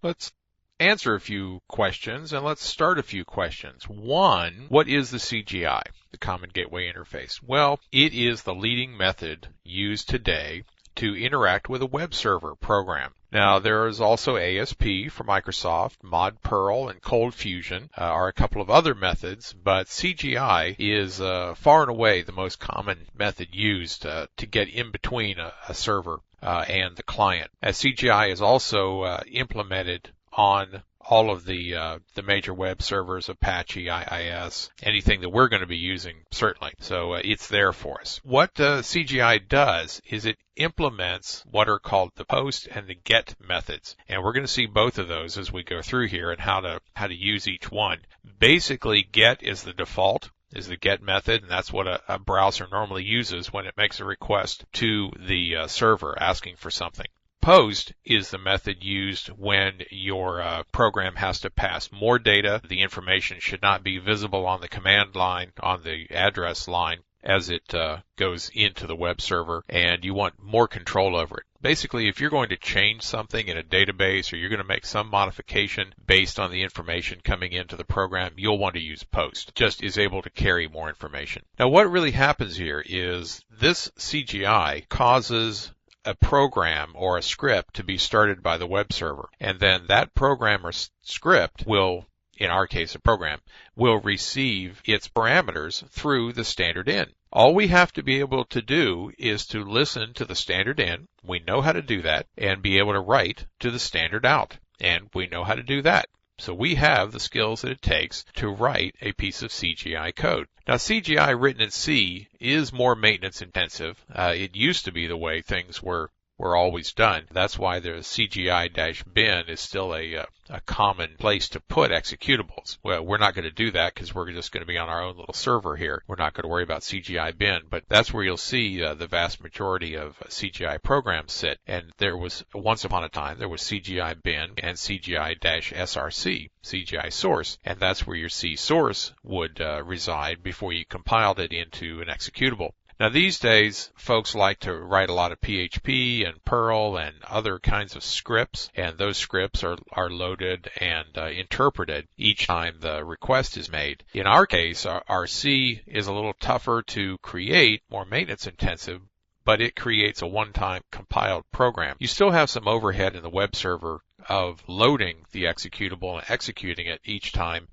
Let's answer a few questions, and let's start a few questions. One, what is the CGI, the Common Gateway Interface? Well, it is the leading method used today to interact with a web server program. Now, there is also ASP for Microsoft, Mod Perl, and Cold Fusion are a couple of other methods, but CGI is far and away the most common method used to get in between a server and the client. As CGI is also implemented on all of the major web servers, Apache, IIS, anything that we're going to be using, certainly. So it's there for us. What CGI does is it implements what are called the post and the get methods. And we're going to see both of those as we go through here and how to use each one. Basically, get is the default, is the get method, and that's what a browser normally uses when it makes a request to the server asking for something. Post is the method used when your program has to pass more data. The information should not be visible on the command line, on the address line, as it goes into the web server, and you want more control over it. Basically, if you're going to change something in a database or you're going to make some modification based on the information coming into the program, you'll want to use post. Just is able to carry more information. Now, what really happens here is this CGI causes a program or a script to be started by the web server, and then that program or script will, in our case a program, will receive its parameters through the standard in. All we have to be able to do is to listen to the standard in. We know how to do that, and be able to write to the standard out, and we know how to do that. So we have the skills that it takes to write a piece of CGI code. Now, CGI written in C is more maintenance intensive. It used to be the way things were always done. That's why the CGI-bin is still a common place to put executables. Well, we're not going to do that because we're just going to be on our own little server here. We're not going to worry about CGI-bin, but that's where you'll see the vast majority of CGI programs sit. And there was, once upon a time, there was CGI-bin and CGI-src, CGI source, and that's where your C source would reside before you compiled it into an executable. Now, these days, folks like to write a lot of PHP and Perl and other kinds of scripts, and those scripts are loaded and interpreted each time the request is made. In our case, our C is a little tougher to create, more maintenance intensive, but it creates a one-time compiled program. You still have some overhead in the web server of loading the executable and executing it each time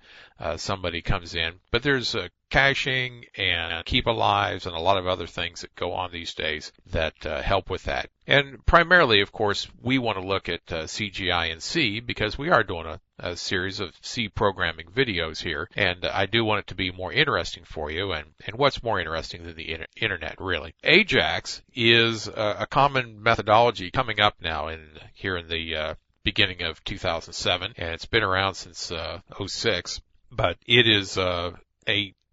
somebody comes in, but there's caching and keep alives and a lot of other things that go on these days that help with that. And primarily, of course, we want to look at CGI and C because we are doing a series of C programming videos here, and I do want it to be more interesting for you, and what's more interesting than the internet, really. AJAX is a common methodology coming up now here in the beginning of 2007, and it's been around since 06, but it is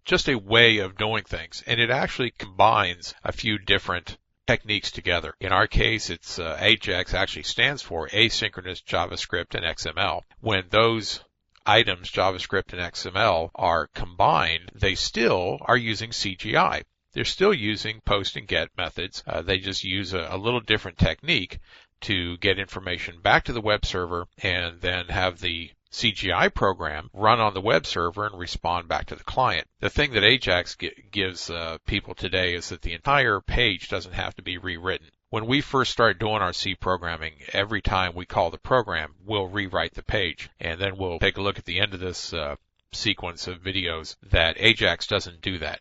just a way of doing things, and it actually combines a few different techniques together. In our case, it's AJAX actually stands for Asynchronous JavaScript and XML. When those items, JavaScript and XML, are combined, they still are using CGI. They're still using post and get methods. They just use a little different technique to get information back to the web server and then have the CGI program run on the web server and respond back to the client. The thing that AJAX gives people today is that the entire page doesn't have to be rewritten. When we first start doing our C programming, every time we call the program, we'll rewrite the page, and then we'll take a look at the end of this sequence of videos that AJAX doesn't do that.